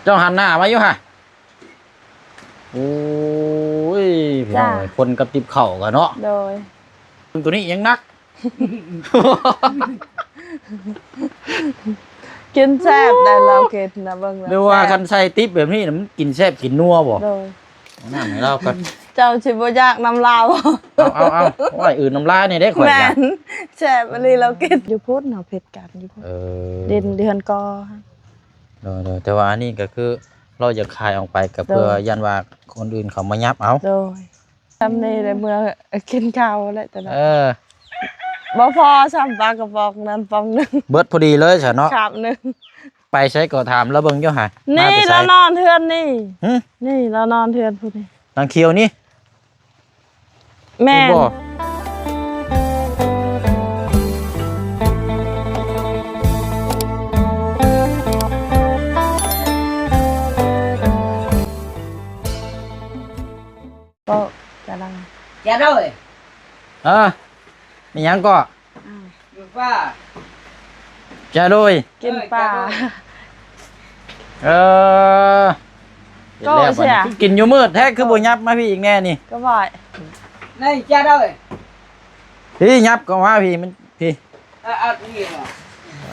เจ้าหันหน้ามาอยู่ฮะโอ้ยพี่น้องคนกับติบเข่ากันเนาะโดยตัวนี้ยังนัก กินแซ่บได้เราเกตนะเบิ่งเรียกว่าคันใส่ติ๊บแบบนี้มันกินแซ่บกินนัวบ่โดยนั่นให้เรากันเจ้าชิบ่ยากน้ำลาวเอาว่าอื่นน้ำลายนี่ได้ข่อยกันแซ่บอันนี้เราเกตอยู่พุทธเนาะเผ็ดกันอยู่พุทธเดือนกอโดยแต่ว่าอันนี้ก็คือเราจะคายออกไปกับเพื่อยันว่าคนอื่นเขามายับเอาโดยทำนี่ในเมื่อกินข้าวแล้วแต่ละบ่พอซ้ำปลากระป๋องนั้นปองนึงเบิดพอดีเลยฉันเนาะครับนึงไปใช้ก็ถามแล้วเบิ่งอยู่หะนี่เรานอนเทือนนี่เรานอนเทือนพูดนี่นางเคียวนี่แม่ก็จะลังdạ rồi มียังก็được pa จะโดยกินปลาก็เสียกินอยู่มืดแท้คือบ่ยับมาพี่อีกแน่นี่ก็บ่อย này cha đâu rồi พี่ยับก็ว่าพี่มันพี่gì mà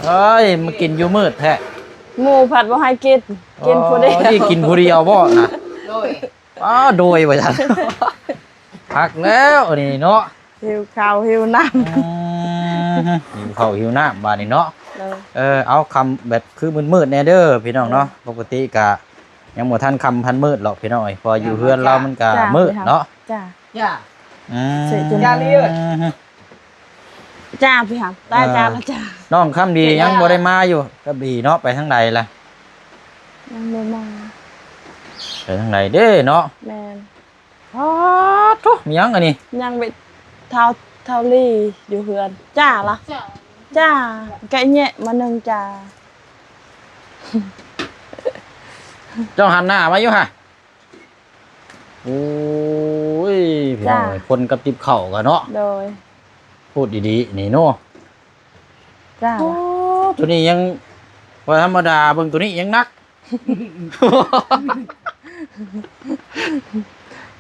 เอ้ยมันกินอยู่มืดแท้หมูผัดบ่ให้กินผู้เดียวนี่กินผู้เดียวบ่นะ rồi โดยว่าซั่นพักแล้วนี่เนาะหิวข้าวหิวน้ำหิวข้าวหิวน้ำบาดนี้เนาะเอาคำแบบคือมืดๆแน่เด้อพี่น้องเนาะปกติกะยังบ่ทันคำพันมืดหรอกพี่น้องพออยู่เฮือนเรามันก็มืดเนาะจ้าdạ จ้าลีจ้าพี่ครับได้จ้าแล้วจ้าน้องคำดียังบ่ได้มาอยู่กระบี่เนาะไปทางใดล่ะยังบ่มาไปทางใดเด้เนาะแม่นทุกมียังอันนี้ยังไปเท่าลี่อยู่เฮือนจ้าล่ะจ้าไก่แยะมานึงจ้าเจ้าหันหน้ามาอยู่ฮะโอ้ยพี่น้องคนกับติบเข่ากันเนาะโดยพูดดีๆนี่เนาะจ้าตัวนี้ยังว่าธรรมดาเบิ่งตัวนี้ยังนัก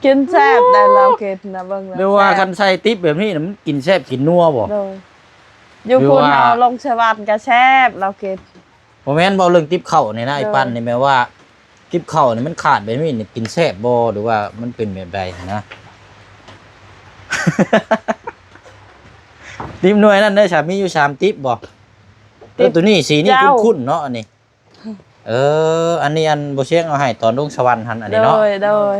กินแซ่บได้เราเกตนะเบิ่งเรียกว่าคันใส่ติ๊บแบบนี้มันกินแซ่บกินนัวบ่อยู่พุ่นเอาลงสวรรค์ก็แซ่บเราเกตบ่แม่นเว้าเรื่องติ๊บเข่านี่นะไอ้ปั้นนี่แม่ว่าติ๊บเข่านี่มันขาดแบบนี้นี่กินแซ่บบ่หรือว่ามันเป็นแบบใดนะติ๊บหน่วยนั่นเด้อมีอยู่3ติ๊บบ่ตัวนี้สีนี่คุ้นๆเนาะอันนี้อันนี้อันบ่เชียงเอาให้ตอนลงสวรรค์หั่นอันนี้เนาะโดย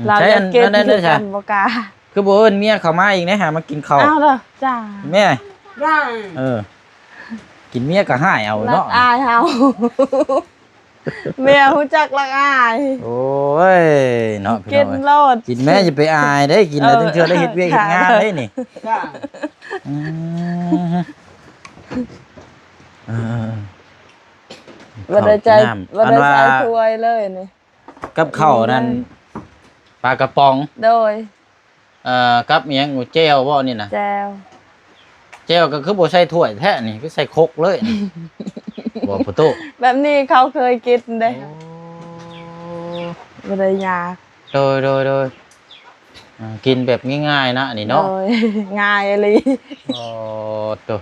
เราจะกินกันบ่กาคือบ่เอิ้นเมียเข้ามาอีกนะหามากินข้าวเอาเด้อจ้าแม่กินเมียก็หายเอาเนาะอายเฮาเมียฮู้จักละอายโอ้ยเนาะกินโลดกินแม่จะไปอายได้กินแล้วถึงเทื่อได้เฮ็ดเวียกเฮ็ดงานได้นี่บ่ได้ใจถ้วยเลยนี่กับข้าวนั่นปลากระป๋องโดยกับอีหยังแจ่วบ่นี่น่ะแจ่วก็คือบ่ใส่ถ้วยแท้นี่คือใส่ครกเลยบ่ประตูแบบนี้เขาเคยกินเด้บ่ได้ยากโดยกินแบบง่ายๆนะนี่เนาะง่ายเลยตัว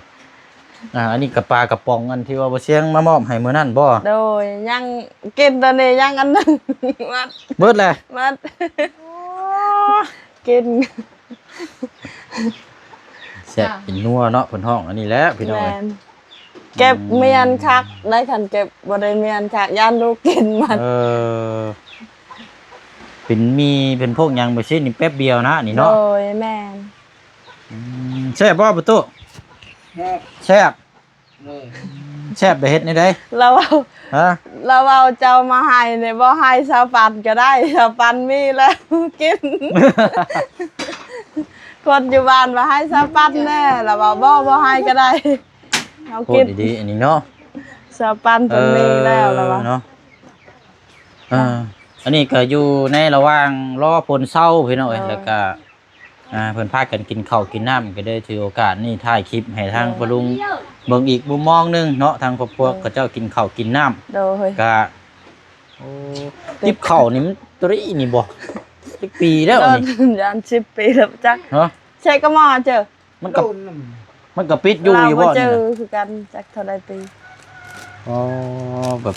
อันนี้กับปลากระป๋องอันที่ว่าบ่เชียงมามอบให้มื้อนั้นบ่โดยยังกินตอนนี้ยังอันนึงเบิดเลยกินแซ่บเป็นนัวเนาะเพิ่นห้องอันนี้แหละพี่น้องเก็บเมียนคักได้คันเก็บบ่ได้เมียนคักย่านลูกกินมันเป็นพวกยังบ่ใช่นี่แป๊บเดียวนะนี่เนาะโอ้ยแม่นแซ่บบ่ประตูแซ่บได้เฮ็ดนี่ได้เราเอาเจ้ามาให้เนี่ยบ่ให้ชาวปันก็ได้ชาวปันมีแล้วกินคนอยู่บ้านมาให้ชาวปันแน่เราบอกบ่ให้ก็ได้เอากินดีๆอันนี้เนาะชาวปันเพิ่นมีแล้วล่ะเนาะอันนี้ก็อยู่ในระหว่างรอฝนเช้าพี่น้องแล้วก็เพิ่นพากันกินข้าวกินน้ำก็ได้ถือโอกาสนี่ถ่ายคลิปให้ทางปลุง เบิ่งอีกมุมมองหนึงเนาะทางครอบครัวก็เจ้ากินข้าวกินน้ำ โดย ก็โอ้ติบข้าวนี่มันตรีนี่บ่จักปีแล้ว โดน นี่ ยัน10 ปีแล้วจัก เนาะ ใช่ก็มาเจอ มันก็มันก็ปิดอยู่อยู่บ่ เราเจ นี่ อ นะ คือกันจักเท่าใดปี อ๋อแบบ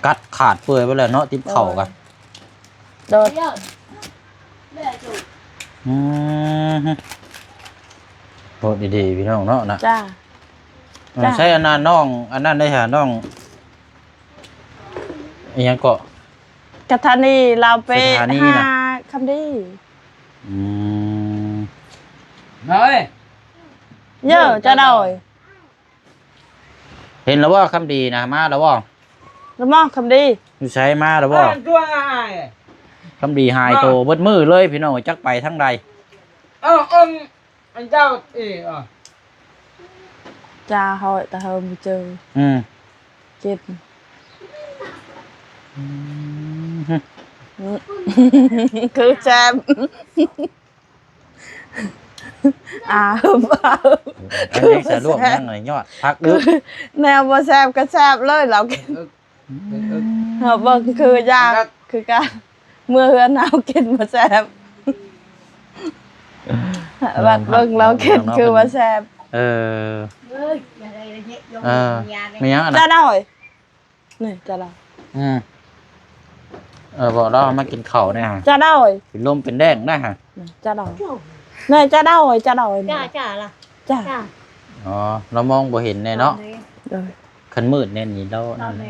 กัดขาดเปื่อยไปแล้วเนาะติบข้าวกัน โดน อืมโหดีๆพี่น้องเนาะนะ จ้า จ้ะ ใช้อันนั้นน้องอันนั้นได้หาน้องอีหยังก็ กะทานีเราไป สถานี หา น่ะ คำดี อืม Rồi. เยอะจะโดย เห็นแล้วว่าคำดีนะมาแล้วว่า แล้วมองคำดี อยู่ใช้มาแล้วว่า Ăn chua ai. คำดีหายโตเบิดมือเลยพี่น้องจักไปทั้งใด Ông anh tao ỉ à. จ้าหอยแต่เฮาไม่เจอ อืม เจ็บคือแซมบ้า อันนี้ใส่ลวกยังหน่อยยอดพักดึก แนวบ่แซมก็แซมเลยเรากิน Ừ. เฮาเบิ่งคือยากคือการเมื่อเฮือนเฮากินบ่แซมบัดเบิ่งเรากินคือบ่แซม เออไม่ยังอัน จ้า นั้น ได้นี่จ้าได้ บอกเรามากินข้าวเนี่ยฮะ จ้าได้ เป็นลมเป็นแดงได้ฮะ จ้าได้นี่จ้าได้จ้าได้ Chà là จ้า chà อ๋อเรามองบ่เห็นแน่เนาะ เด้อ คันมืดแน่นี่เรานั่นแหละ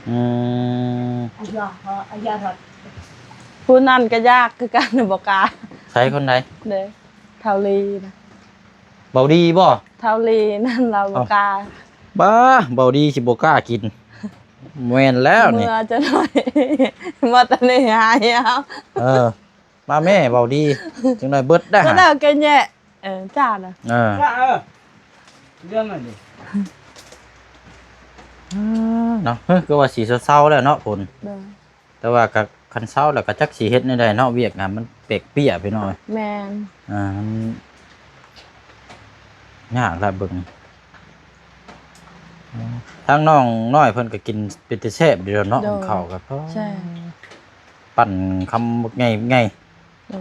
อืม giờ thật ผู้นั่นก็ยากคือกันบ่กล้า ใช้คนใด เด้อเท่าลีนะ เบาดีบ่ เท่าลีนั่นเราบ่กล้า บ้าเบาดีสิบ่กล้ากินแม่นแล้วนี่ เมื่อจะหน่อย มาตะนี่หายเอา เออ มาแม่เบาดีจังได๋เบิดได้ ก็ ฮะ ได้แกแย่จ้าน่ะ เออ Dạ. Dương rồi đi. เนาะก็ว่าสีเศร้าๆแล้วเนาะผล เด้อ แต่ว่าก็คันเศร้าแล้วก็จักสิเฮ็ดแนวใดเนาะเวียกงานมันเปกเปี้ยไปหน่อย แม่น มันยากละเบิ่งทางน้องน้อยเพิ่นก็กินเป็นแต่แซ่บเดียวเนาะข้าวก็พอ ใช่ ปั่นคำไงไง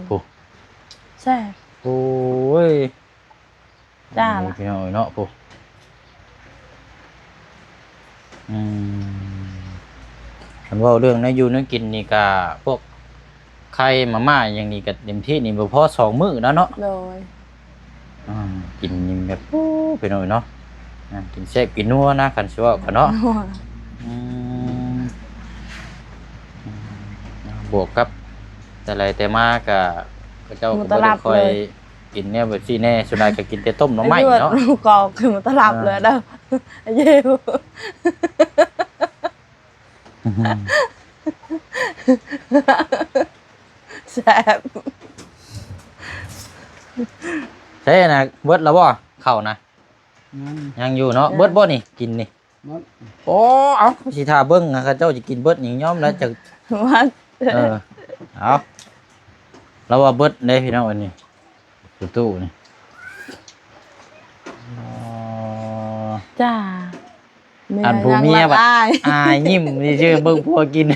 โอ้ ใช่ โอ้ย จ้าล่ะ พี่น้อยเนาะโอ้คันเว้าเรื่องในอยู่ในกินนี่ก็พวกไข่มาม่าอย่างนี้ก็เต็มที่นี่บ่พอ2มื้อแล้วเนาะ โดย กินนี่แบบโอ้พี่น้อยเนาะกินแซ่บกินนัวนะคันสิว่ากันเนาะ บวกกับแต่ไรแต่มาก็เจ้าก็บ่ได้ค่อยกินเนี่ยแบบซี่แน่สุดท้ายก็กินแต่ต้มหน่อไม้เนาะ ลูกกอกคือมันตลับเลยเด้อเย้วแซ่บ ใช่นะเบิดแล้วบ่เข้านะยังอยู่เนาะเบิดบ่นี่กินนี่ Mất. โอ้เอาสิท่าเบิ่งนะเขาเจ้าสิกินเบิดนี่ยอมแล้วจะ ว่า เอาแล้วว่าเบิดเด้พี่น้องอันนี้ตู้นี่ จ้า อันผู้เมียบัด อาย อายยิ้มนี่ชื่อเบิ่งผัวกิน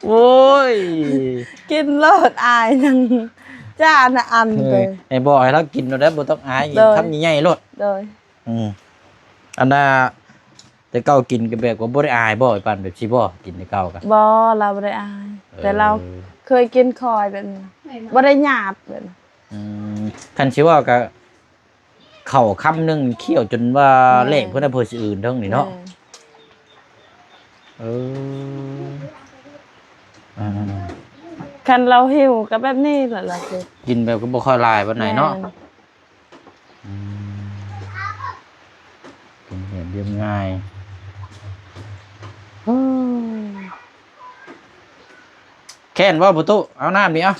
โอ้ย กินเลิศอายนั่งจ้าน่ะอันเลย ไอ้บ่ให้เรากินเราได้บ่ต้องอายทำใหญ่ๆโลด โดย อันน่ะแต่เก่ากินก็แบบว่าบ่ได้อายบ่ไอ้ปานแบบสิบ่กินแต่เก่ากัน บอเราไม่ได้อาย แต่เราเคยกินคอยแบบนี้บ่ได้หยาบแบบนี้ คันสิว่าก็เข้าคำหนึงเคี่ยวจนว่าเละเพิ่นน่ะเพิ่นสิอื่นเทั้งนี่เนาะคันเราหิวก็แบบนี้แหละล่ะคือ กินแบบก็บ่ค่อยลายปานไหนเนาะกินแบบเรียบง่ายแค่นว่าประตูเอาน้ำดิเอา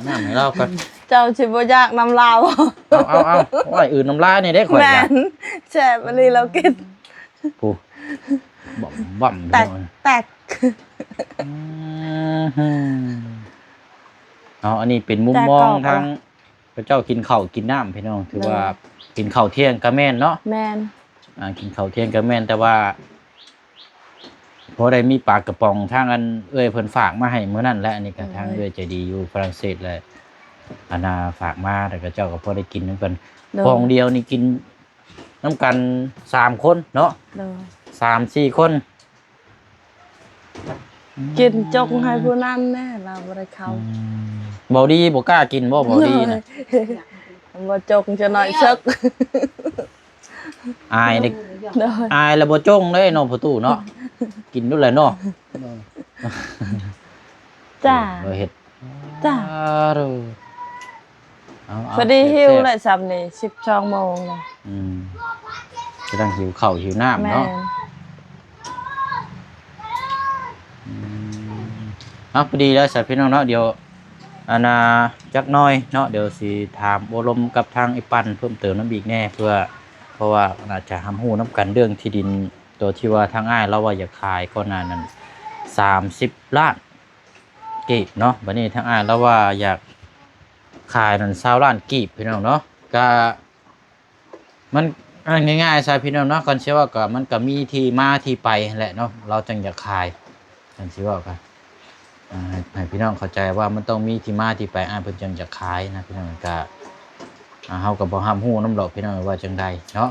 น้ำให้เราก่อน เจ้าชิบ่อยากน้ำลาว เอาโอ้ยอื่นน้ำลายนี่ได้ข่อย แม่ จ้ะ นแช่บรีเรากิน ปูบ่ม แตกแตก เอาอันนี้เป็นมุมมองทางพระเจ้ากินข้าวกินน้ำพี่น้องถือว่ากินข้าวเที่ยงก็แม่นเนาะแม่นกินข้าวเที่ยงก็แม่นแต่ว่าพอได้มีปลากระป๋องทางอันเอ้ยเพิ่นฝากมาให้มื้อนั้นและอันนี้ก็ทางเอ้ยใจดีอยู่ฝรั่งเศสเลยอาณาฝากมาแต่ก็เจ้าก็พอได้กินนำกันปองเดียวนี่กินน้ำกัน3คนเนาะ3-4คนกินจงให้ผู้นั้นแน่เราบ่ได้เข้าบ่ดีบ่กล้ากินบ่ดีนะบ่จงจะน้อยซึกอายเด้อายแล้วบ่จงเด้เนาะพ่อตู้เนาะกินนู่นแหละเนาะจ้าเฮ็ดจ้าพอดีหิวแล้วซ้ำนี่12 โมงแล้วกำลังหิวข้าวหิวน้ำเนาะพอดีแล้วสายพี่น้องเนาะเดี๋ยวจักน้อยเนาะเดี๋ยวสิถามอบรมกับทางไอ้ปันเพิ่มเติมน้ำอีกแน่เพราะว่าอาจจะทำหูน้ำกันเรื่องที่ดินตัวที่ว่าทางอ้ายเราว่าอยากขายก็นานนั้น30 ล้านกีบเนาะวันนี้ทางอ้ายเราว่าอยากขายนั้น20 ล้านกีบพี่น้องเนาะก็มันง่ายๆสายพี่น้องเนาะก่อนเชื่อว่าก็มันก็มีที่มาที่ไปแหละเนาะเราจึงอยากขายกันเชื่อว่ากันให้พี่น้องเข้าใจว่ามันต้องมีที่มาที่ไปเพิ่นจังจะขายนะพี่น้องก็เฮาก็บ่ห้ามฮู้นำดอกพี่น้องว่าจังใดเนาะ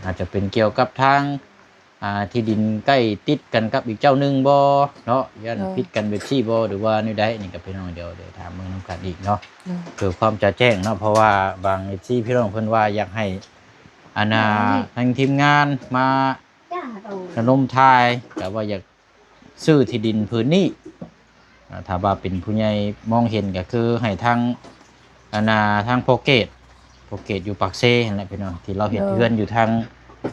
อาจจะเป็นเกี่ยวกับทางที่ดินใกล้ติดกันกับอีกเจ้านึงบ่เนาะยันผิดกันแบบซี่บ่หรือว่านี่ได้นี่ก็พี่น้องเดี๋ยวถามมึงนำกันอีกเนาะคือความจะแจ้งเนาะเพราะว่าบาง FC พี่น้องเพิ่นว่าอยากให้ทางทีมงานมาระดมทายก็ว่าอยากซื้อที่ดินพื้นนี้ถ้าว่าเป็นผู้ใหญ่มองเห็นก็คือให้ทางทางโปรเกตอยู่ปากเซ่นั่นแหละพี่น้องที่เราเห็นเพื่อนอยู่ทาง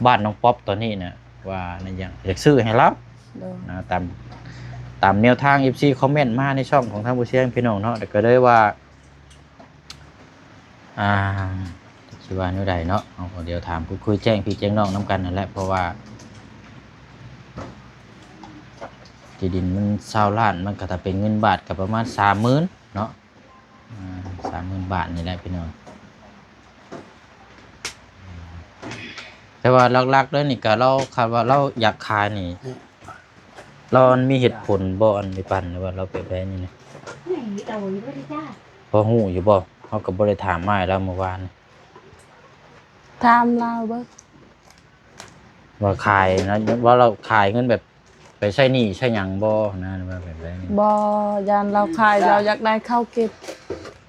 บ้านน้องป๊อปตอนนี้นะว่านั่นอย่างอยากซื้อให้เราตามแนวทาง FC คอมเมนต์มาในช่องของทางผู้เชี่ยวชาญพี่น้องเนาะแต่ก็เลยว่าคิดว่านี่ใดเนาะเดี๋ยวถามพูดคุยแจ้งพี่แจ้งน้องน้ำกันนั่นแหละเพราะว่าที่ดินมัน20 ล้านมันก็ถ้าเป็นเงินบาทก็ประมาณ30,000เนาะ30,000 บาทนี่แหละพี่น้องแต่ว่าหลักๆแล้วนี่ก็เราคาดว่าเราอยากขายนี่เรามีเหตุผลบ่อันนี้ปั่นหรือว่าเราเป็นแบบนี้นะพอฮู้อยู่บ่เฮาก็บ่ได้ถามอ้ายแล้วเมื่อวานถามเราเบิดว่าขายนะว่าเราขายเงินแบบไปใช้หนี้ใช้หยังบ่นะว่าแบบนี้บ่ยานเราขายเราอยากได้ข้าวกิน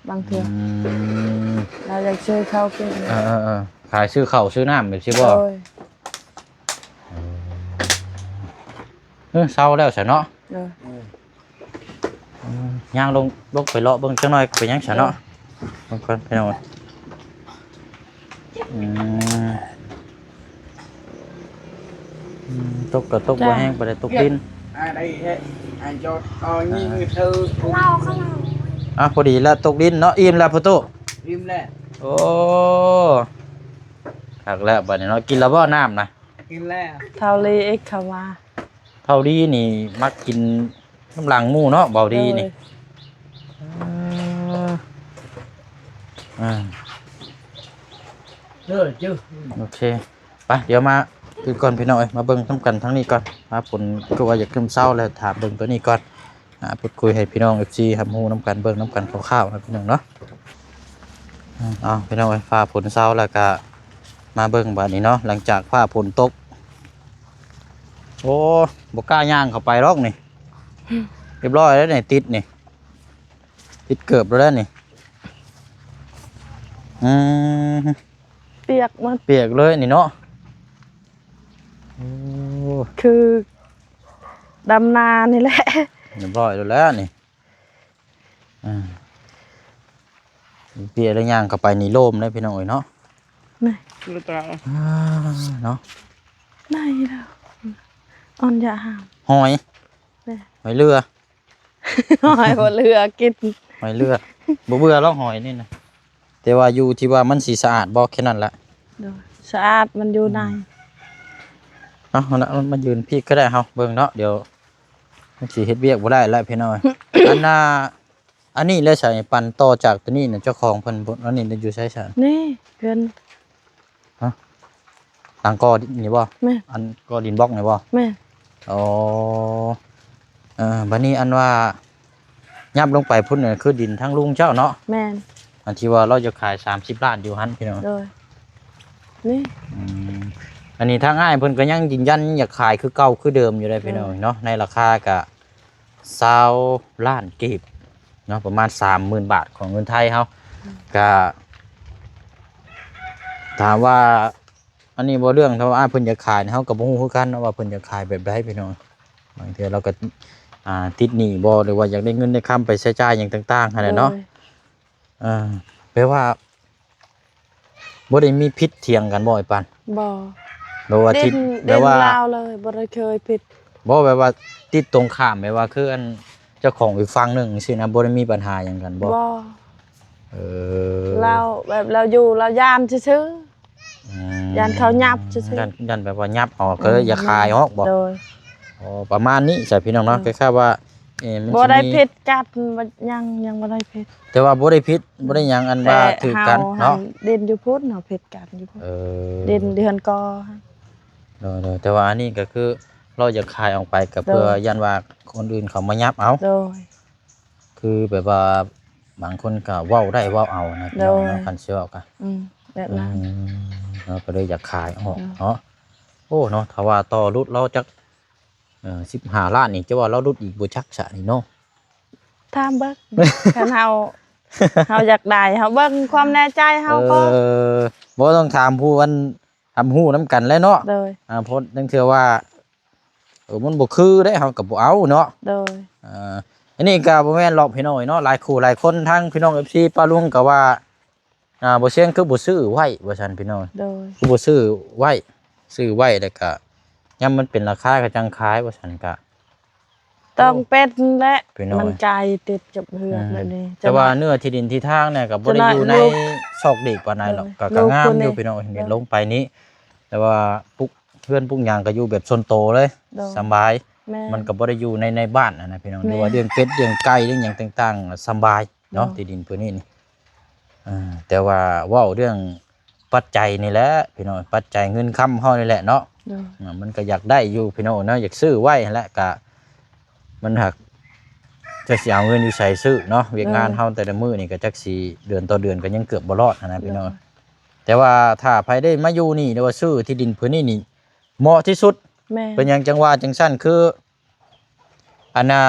บางเทื่อเราอยากซื้อข้าวกินขายซื้อข้าวซื้อน้ำแบบสิบ่เศร้าแล้วซะเนาะย่างลงไปเลาะเบิ่งจังหน่อยไปยังซะเนาะเบิ่งก่อนพี่น้องตกก็ตกบ่แห้งบ่ได้ตกดินได้จอดนี่เธอพอดีแล้วตกดินเนาะอิ่มแล้วพ่อตู้อิ่มแล้วโอ้คักแล้วบัดนี้เนาะกินแล้วบ่น้ำนะกินแล้วเท่าลีเอ็กเข้ามาเท่าดีนี่มักกินน้ำลังหมูเนาะเบาดีนี่จื้อโอเคไปเดี๋ยวมาคือก่อนพี่น้อยมาเบิ่งทำกันทั้งนี้ก่อนผลก็ว่าอยากขึ้นเศร้าแล้วถามเบิ่งตัวนี้ก่อนพูดคุยให้พี่น้อง FC ทำหูน้ำกันเบิ่งน้ำกันคร่าวๆนะพี่น้องเนาะพี่น้องฟ้าฝนเศร้าแล้วก็มาเบิ่งบัดนี้เนาะหลังจากฟ้าฝนตกโอ้บ่กล้าย่างเข้าไปหรอกนี่เรียบร้อยแล้วนี่ติดเกือบแล้วนี่เปียกมันเปียกเลยนี่เนาะคือดำนานี่แหละเรียบร้อยแล้วนี่เปียกแล้วย่างเข้าไปนี่โล่มเลยพี่น้องเนาะนี่เนาะได้แล้วอ่อนอย่าห้ามหอยเรือหอยเรือกินหอยเรือบ่เบื่อหรอกหอยนี่นะแต่ว่าอยู่ที่ว่ามันสีสะอาดบ่แค่นั้นแหละสะอาดมันอยู่ในมันยืนพี่ก็ได้เฮาเบิ่งเนาะเดี๋ยว มันสิเฮ็ดเวียกบ่ได้แล้วพี่น้อย อันน่ะอันนี้เลยใช่ปันต่อจากตัวนี้น่ะเจ้าของเพิ่นบ่อันนี้อยู่ใช้ฉัน นี่เกิน หลังกอนี่บ่ แม่ อันกอดินบล็อกนี่บ่ แม่ อ๋อบัดนี้อันว่ายับลงไปพุ่นน่ะคือดินทั้งลุงเจ้าเนาะ แม่น อันที่ว่าเราจะขาย30ล้านอยู่หั่นพี่น้อง โดยนี่ อันนี้ทางอ้ายเพิ่นก็ยังยืนยันอยากขายคือเก่าคือเดิมอยู่เลยพี่น้องเนาะในราคาก็20ล้านกีบเนาะประมาณ 30,000 บาทของเงินไทยเฮาก็ถามว่าอันนี้บ่เรื่องถ้าว่าอ้ายเพิ่นอยากขายเฮาก็บ่ฮู้คือกันเนาะว่าเพิ่นอยากขายแบบใดพี่น้องบางเทื่อเราก็ติดหนี้บ่หรือว่าอยากได้เงินได้คำไปใช้จ่ายหยังต่างๆหั่นแหละเนาะแปลว่าบ่ได้มีพิษเถียงกันบ่ไอ้ปาน บ่ แปลว่า เด่ ทิ น ศแปล เด่น ว่า ลาวเลยบ่ได้เคยผิด บ่แปลว่าติดตรงข้ามแปลว่าคืออันเจ้าของอีกฝั่งหนึงสินะบ่ได้มีปัญหาหยังกันบ่ บ่ เออ เราแบบเราอยู่เราย่านซื่อ อืม ย่านเขายับซื่อๆ ยันแบบว่ายับออกก็เลยอย่าคายออกบ่ โดย อ๋อประมาณนี้ใช่พี่น้องเนาะคล้ายๆว่ามัน บ่ สิ ได้ มี ผิดกันบ่ยังบ่ได้ผิด แต่ว่าบ่ได้ผิดบ่ได้หยังอันว่าถือกันเนาะ เด่นอยู่พุ่นเฮาผิดกันอยู่พุ่น เออ เด่นเดือนกอ เออแต่ว่าอันนี้ก็คือเราจะคายออกไปก็เพื่อยันว่าคนอื่นเขามายับเอา โดย คือแบบว่าบางคนก็เว้าได้เว้าเอานะพี่น้องเนาะคันสิเว้าก็ แบบนั้น เราก็เลยอยากขายออกเนาะโอ้เนาะถ้าว่าต่อรุดเราจัก15 ล้านนี่จะว่าเรารุดอีกบ่จักซะนี่เนาะ ถามเบิ่งคันเฮาอยากได้เฮาเบิ่งความแน่ใจเฮาก็ บ่ต้องถามผู้วันทำฮู้นํกันเลยเนาะ โดย เพราะนั่นคือว่ามันบ่คือได้เฮาก็บ่เอาเนาะ โดย อันนี้ก็บ่แม่นหรอกพี่น้อยเนาะหลายคู่หลายคนทั้งพี่น้อง FC ป้าลุงก็ว่าบ่เสียงคือบ่ซื้อไว้ว่าซั่นพี่น้อย โดย คือบ่ซื้อไว้ซื้อไว้แล้วก็ยามมันเป็นราคาก็จังขายว่าซั่นก็ ต้องเป็นและ พี่น้อย มันไกลติดกับเฮือกแบบนี้ แต่ว่าเนื้อที่ดินที่ทางเนี่ยก็บ่ได้อยู่ในซอกเด็กปานใดหรอกก็งามอยู่พี่น้อยเนี่ยลงไปนี้ แต่ว่าปุ๊กเพื่อนปุ๊กหยังก็อยู่แบบซนโตเลยสำบาย แม่ มันก็บ่ได้อยู่ในบ้านนะพี่น้อง แม่ หรือว่าเรื่องเป็ดเรื่องไก่เรื่องหยังต่างๆสำบายเนาะที่ดินพื้นนี้นี่แต่ว่าเว้าเรื่องปัจจัยนี่แหละพี่น้องปัจจัยเงินค้ำเฮานี่แหละเนาะ โดย มันก็อยากได้อยู่พี่น้องเนาะอยากซื้อไว้นั่นแหละก็มันหักจะสิเอาเงินอยู่ใส่ซื้อเนาะเวียกงานเฮาแต่ละมื้อนี่ก็จักสิเดือนต่อเดือนก็ยังเกือบบ่รอดนะพี่น้องแต่ว่าถ้าไผได้มาอยู่นี่หรือว่าซื้อที่ดินพื้นนี้นี่เหมาะที่สุด แม่ เป็นอย่างจังว่าจังสั้นคืออันน่ะ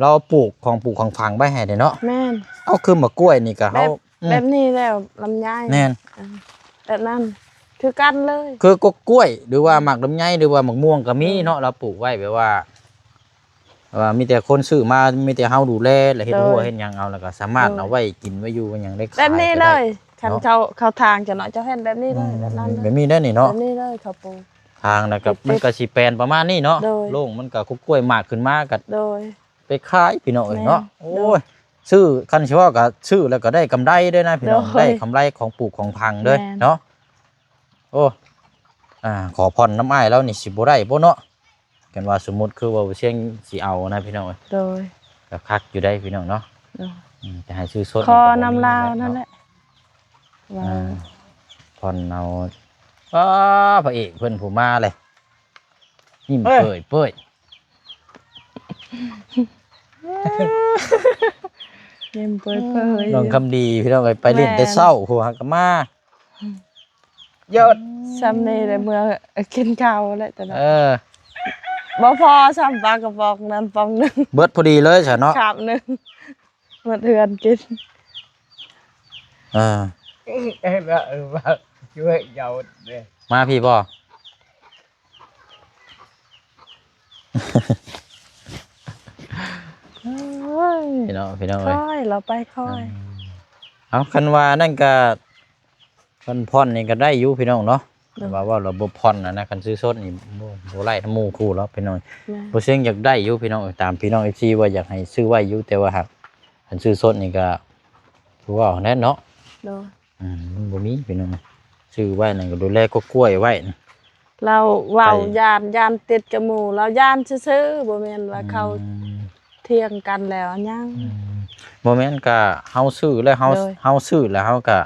เราปลูกของฝังไว้ให้เด้เนาะ แม่น เอาคือมะกล้วยนี่ก็ แบ เฮา บแบบนี้แล้วลำไย แน่น แบบนั้นคือกันเลย คือกกล้วยหรือว่าหมากลำไยหรือว่าหมากม่วงก็มีเนาะเราปลูกไว้แบบว่ามีแต่คนซื้อมามีแต่เฮาดูแลแล้วเฮ็ดหัวเฮ็ดหยังเอาแล้วก็สามารถเอาไว้กินไว้อยู่ไว้หยังได้ขาย แบบนี้ ก็ เล ได้ ยคันเขาทางจะเนาะเจ้าเห็นแบบนี้เลยแบบนั้นเล แบ ย บนี้ได้นี่เนาะ แบบนี้เลยเขาปลูก ทางนะครับมันก็สิแปลนประมาณนี้เนาะ โดย โล่งมันก็กล้วยหมากขึ้นมาก็ โดย ไปขายพี่น้องเอ้ยเนาะ แม่ โอ้ยซื้อคันสิว่าก็ซื้อแล้วก็ได้กำไรด้วยนะพี่น้อง โดย ได้กำไรของปลูกของพังด้วย แม่น เนาะโอ้ขอพรน้ำอ้ายแล้วนี่สิบ่ได้บ่เนาะกันว่าสมมุติคือว่าเชียงสิเอานะพี่น้องเอ้ย โดย ก็คักอยู่ได้พี่น้องเนาะ โดย จะให้ซื้อสด คอ ก็บ่มี น้ำลาวนั่นแหละว่า พรเอาพระเอกเพิ่นผู้มาเลยยิ้มเปื่อยเปื่อย เยี่ยมเปิดเผย น้องคำดีพี่น้องเอ้ยไปเล่นแต่เช้าหัวก็มา ยอด ซ้ำนี่เลยเมื่อกินข้าวแล้วแต่ละ บ่ พอซ้ำปลากระบอกนั้นปองหนึง เบิดพอดีเลยซะเนาะ ขาบหนึงมาเทือนกิน ว่าช่วยยาวเลย มาพี่บ่ พี่น้องเอ้ย ค่อยเราไปค่อย เอาคันว่านั่นก็คันพ่อนนี่ก็ได้อยู่พี่น้องเนาะแต่ว่าระบบพ่อนนะคันซื้อสดนี่บ่ไล่ทั้งหมู่คู่แล้วพี่น้อง แม่ บ่เสียงอยากได้อยู่พี่น้องตามพี่น้อง FC ว่าอยากให้ซื้อไว้อยู่แต่ว่าหากคันซื้อสดนี่ก็คือว่าแน่นเนาะ โดย มันบ่มีพี่น้องซื้อไว้นั่นก็ดูแลก็กล้วยไว้นะ เราเว้า ไป ย่านติดกับหมู่เราย่านซื่อๆบ่แม่นว่าเขาเถียงกันแล้วยัง บ่แม่นก็เฮาซื้อแล้วเฮา โดย เฮาซื้อแล้วเฮาก็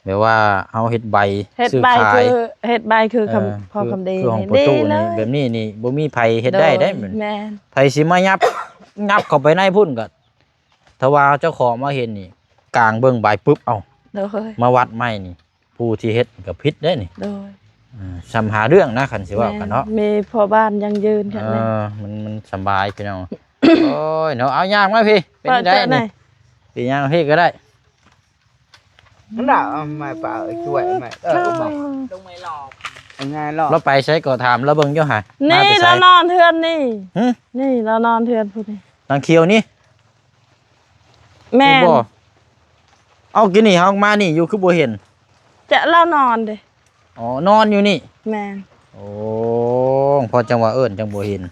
แบบว่าเฮาเฮ็ดใบ เฮ็ด ซื้อ ใบ ขา คื ย อเฮ็ดใบคือคำ เออ พอคำดี คือของ นี่ ประตู ดีเล นี่ ย แบบนี้นี่บ่มีไผเฮ็ดได้ได้เหมือน แม่น ไผสิมายับ ยับเข้าไปในพุ่นก็ถ้าว่าเจ้าของมาเห็นนี่กลางเบิ่งใบปุ๊บเอ้า โดย มาวัดไม้นี่ ผู้ที่เฮ็ดก็ผิดเด้นี่ โดย สำหาเรื่องนะคันสิว่ากันเนาะ มีพ่อบ้านยังยืนกันเลย มันสบายพี่น้อง โอ้ยเนาะเอาย่างมาพี่เป็น เปิด ได้ เตะหน่ นี่ อย พี่ย่างพี่ก็ได้ nó đã mày bảo chuỗi mày mà đông mày lò anh nghe lò เราไปใช้ก็ถามแล้วเบิ่งอยู่หามา นี่ แต่ไส เรานอนเทือนนี่ หึ นี่เรานอนเทือนพูดนี่ ทางเขียวนี่ แม่ นี่บ่เอากินนี่เฮามานี่อยู่คือบ่เห็น จะเรานอนเด้ อ๋อนอนอยู่นี่ แม่ โอ้พอจังว่าเอิ้นจังบ่เห็น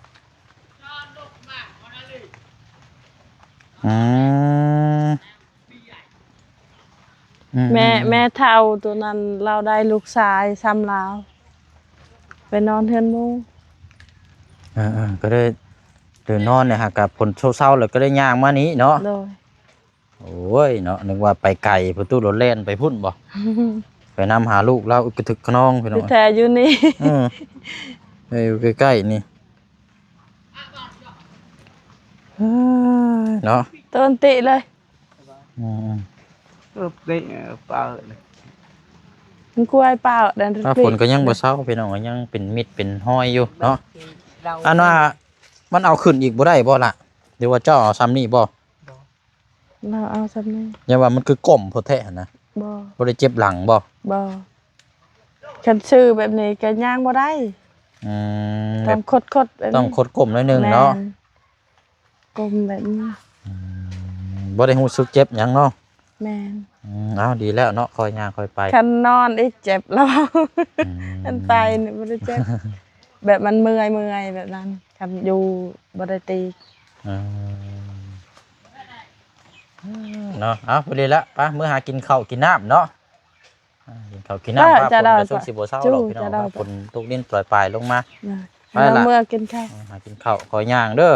อืมแม่เฒ่าตัวนั้นเราได้ลูกชายซ้ำลาวไปนอนเทือนหมู่ ก็ได้เดินนอนเนี่ยฮะกับผลเศร้าๆแล้วก็ได้ย่างมานี้เนาะ โดย โอ้ยเนาะนึกว่าไปไกลประตูรถเล่นไปพุ่นบ่ไปนำหาลูกเราอึกกระทึกขนองพี่น้อ พี่ ง แท้อยู่นี่ อยู่ใกล้ๆนี่เนาะ ต้นติเลย đấy bảo มันกล้วยเปล่าดัน ถ้าฝนก็ยังบ่เศร้าพี่น้องก็ยังเป็นมิดเป็นห้อยอยู่เนาะ อันว่ามันเอาขึ้นอีกบ่ได้บ่ล่ะเดี๋ยวว่าเจ้าเอาซ้ำนี่บ่ เราเอาซ้ำนี่ อย่าว่ามันคือก้มโพดแท้นะ บ่ บ่ได้เจ็บหลังบ่ บ่คันชื่อแบบนี้ก็ย่างบ่ได้ แบ ต้อบ งคดๆแบบนี้ ต้องคดก้มหน่อยหนึงเนาะ แม่กลมแบบนี้ บ่ได้รู้สึกเจ็บหยังเนาะ แม่น เอาดีแล้วเนาะคอยย่างคอยไป คันนอนอีกเจ็บแล้ว อืม คันไปนี่บ่ได้เจ็บ แบบมันเมื่อยแบบนั้นคันอยู่บ่ได้ตี อืมเนาะเอาไปเลยละไปมื้อหากินข้าวกินน้ำเนาะกินข้าวกินน้ำ จะได้ ฝนก็ช่วงสิบ่เช้าหรอกพี่น้อง จะได้ ฝนตกดินปล่อยๆลงมา ไป เรา ล่ะ เมื่อกินข้าว หากินข้าวขอย่างเด้อ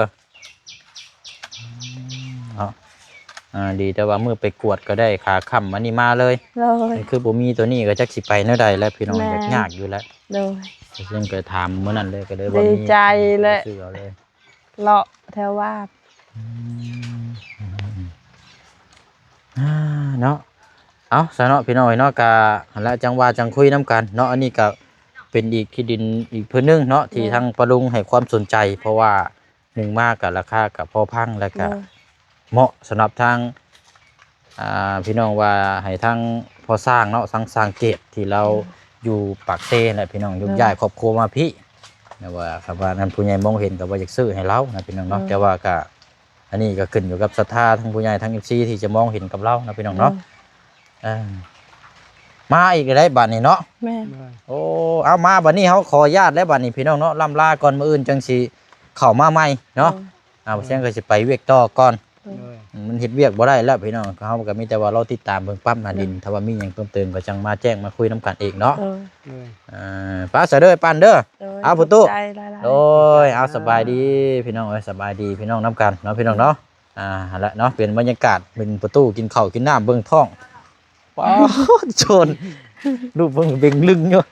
เอาดีแต่ว่ามื้อไปกวดก็ได้ขาค่ำอันนี้มาเลย เลย คือบ่มีตัวนี้ก็จักสิไปแนวใดแล้วพี่น้อง แม่ ยากอยู่แล้ว เลย ซึ่งก็ถามมื้อนั้นเลยก็เลยบ่ ดี มี ใจเลย ซื้อเอาเลย เลาะแถววาด เนาะเอาซะเนาะพี่น้อยเนาะกะหั่นละจังว่าจังคุยน้ำกันเนาะอันนี้ก็เป็นอีกที่ดินอีกพื้นหนึงเนาะที่ทางปะลุงให้ความสนใจ เพราะว่าหนึ่งมากกับราคากับพอพังแล้วก็ เลย เหมาะสำหรับทางพี่น้องว่าให้ทางพอสร้างเนาะสร้างเกตที่เราอยู่ปากเซ่แหละพี่น้องยกย้ายครอบครัวมาพี่นะว่าครับว่านั้นผู้ใหญ่มองเห็นก็บ่อยากซื้อให้เรานะพี่น้องเนาะแต่ว่าก็อันนี้ก็ขึ้นอยู่กับศรัทธาทั้งผู้ใหญ่ทั้ง FC ที่จะมองเห็นกับเรานะพี่น้องเนาะมาอีกได้บัดนี้เนาะ แม่ โอ้เอามาบัดนี้เฮาขออนุญาตแล้วบัดนี้พี่น้องเนาะล่ำลาก่อนมื้ออื่นจังสิเข้ามาใหม่เนาะเสียงก็สิไปเวียกต่อก่อน มันเฮ็ดเวียกบ่ได้แล้วพี่น้องเฮาก็มีแต่ว่าเราติดตามเบิ่งปั๊บหน้าดินถ้าว่ามีหยังเพิ่มเติมก็จังมาแจ้งมาคุยนํกันเองเนาะป้าเสยเด้อปันเด้อ เอาประตู ใจหลายๆ โอ้ยเอาสบายดีพี่น้องเอ้ยสบายดีพี่น้องนํกันเนาะพี่น้องเนาะหั่นละเนาะเป็นบรรยากาศเป็นประตูกินข้าวกินน้ำเบิ่งท้องว้าวโชนรูปเบิ่งเบ่งลึงอยู่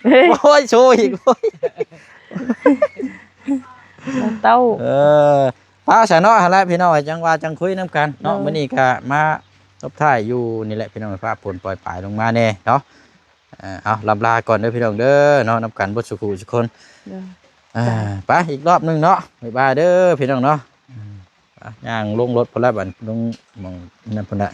เฮ้ย โอ้ยโชว์อีกโอ้ย เต้า ป้าสะเนาะหั่นละพี่น้องจังว่าจังคุยนํกันเนาะ เนาะ มื้อนี้ก็มาตบท้ายอยู่นี่แหละพี่น้องฟ้าฝนปล่อยปลายลงมาแน่เนาะเอาลำลาก่อนเด้อพี่น้องเด้อเนาะนํกันบ่สุขุทุกคน เด้อ ไปอีกรอบหนึงเนาะบ๊ายบายเด้อพี่น้องเนาะย่างลงรถพุ่นละบัดลงหม่องนั่นพุ่นละ